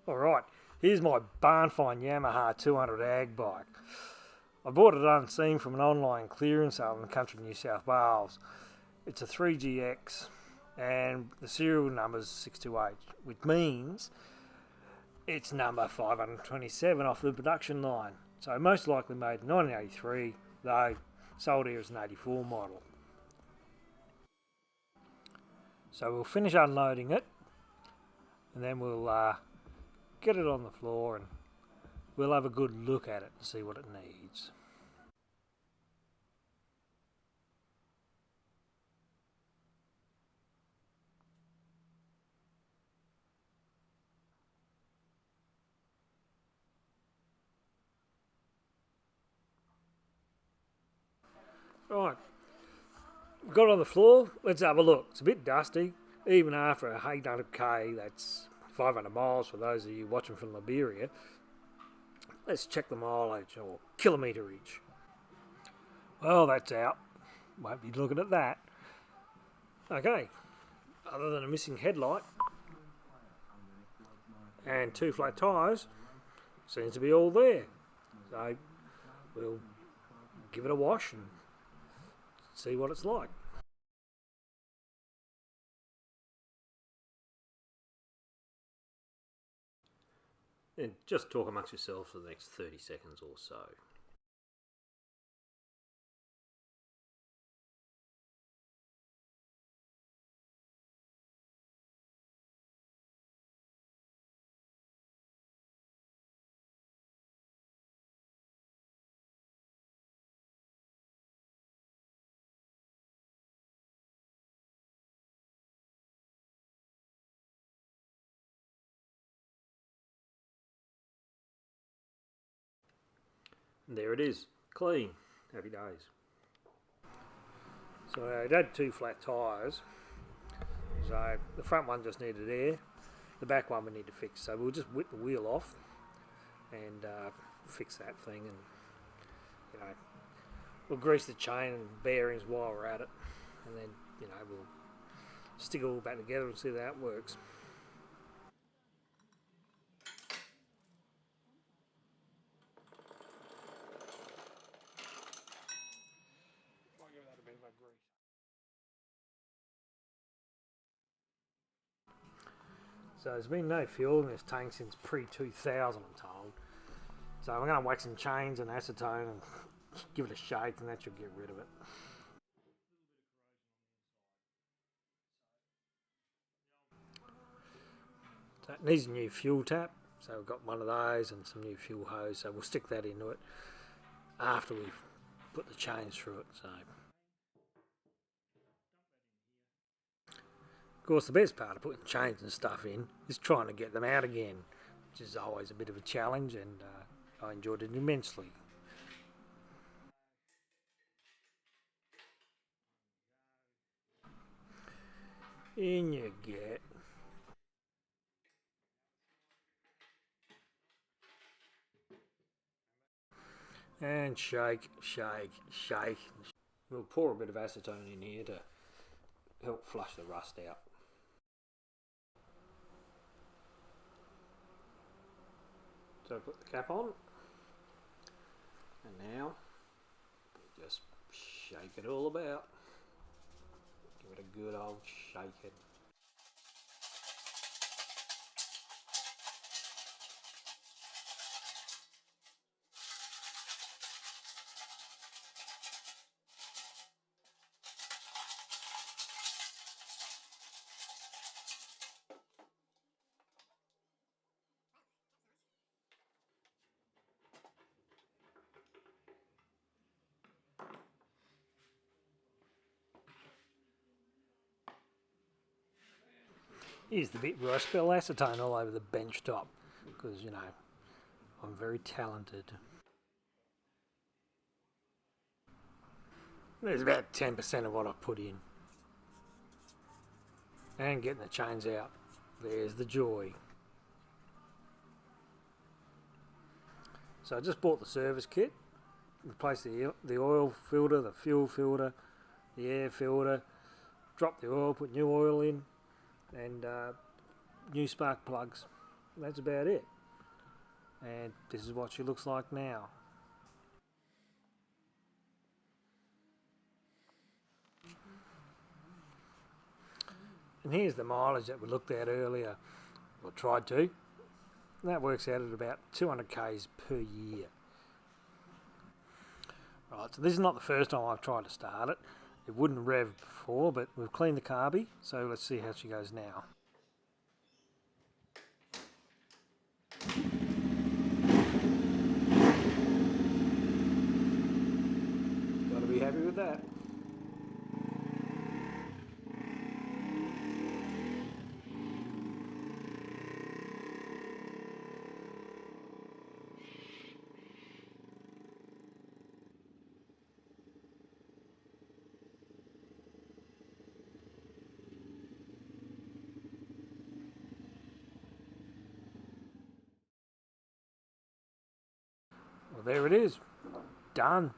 Alright, here's my barn-find Yamaha 200 ag bike. I bought it unseen from an online clearance sale in the country of New South Wales. It's a 3GX and the serial number is 628, which means it's number 527 off the production line. So most likely made in 1983, though sold here as an 84 model. So we'll finish unloading it and then we'll get it on the floor and we'll have a good look at it and see what it needs. Right, got it on the floor, let's have a look. It's a bit dusty, even after a 800k, that's 500 miles for those of you watching from Liberia. Let's check the mileage or kilometerage. Well, that's out. Won't be looking at that. Okay, other than a missing headlight and 2 flat tyres, seems to be all there. So we'll give it a wash and see what it's like. And just talk amongst yourselves for the next 30 seconds or so. And there it is, clean, happy days. So it had 2 flat tyres, so the front one just needed air, the back one we need to fix, so we'll just whip the wheel off and fix that thing, and we'll grease the chain and bearings while we're at it, and then we'll stick it all back together and see how it works. So there's been no fuel in this tank since pre-2000, I'm told. So I'm going to whack some chains and acetone and give it a shake, and that should get rid of it. So it needs a new fuel tap, so we've got one of those and some new fuel hose, so we'll stick that into it after we've put the chains through it. So, of course, the best part of putting chains and stuff in is trying to get them out again, which is always a bit of a challenge, and I enjoyed it immensely. In you get. And shake, shake, shake. We'll pour a bit of acetone in here to help flush the rust out. So put the cap on, and now we just shake it all about. Give it a good old shaking. Here's the bit where I spill acetone all over the bench top, because I'm very talented. There's about 10% of what I put in. And getting the chains out. There's the joy. So I just bought the service kit, replaced the oil filter, the fuel filter, the air filter, dropped the oil, put new oil in, and new spark plugs. that's about it. And this is what she looks like now. And here's the mileage that we looked at earlier, or tried to. And that works out at about 200 k's per year. Right, so this is not the first time I've tried to start it. It wouldn't rev before, but we've cleaned the carby, so let's see how she goes now. Gotta be happy with that. Well, there it is. Done.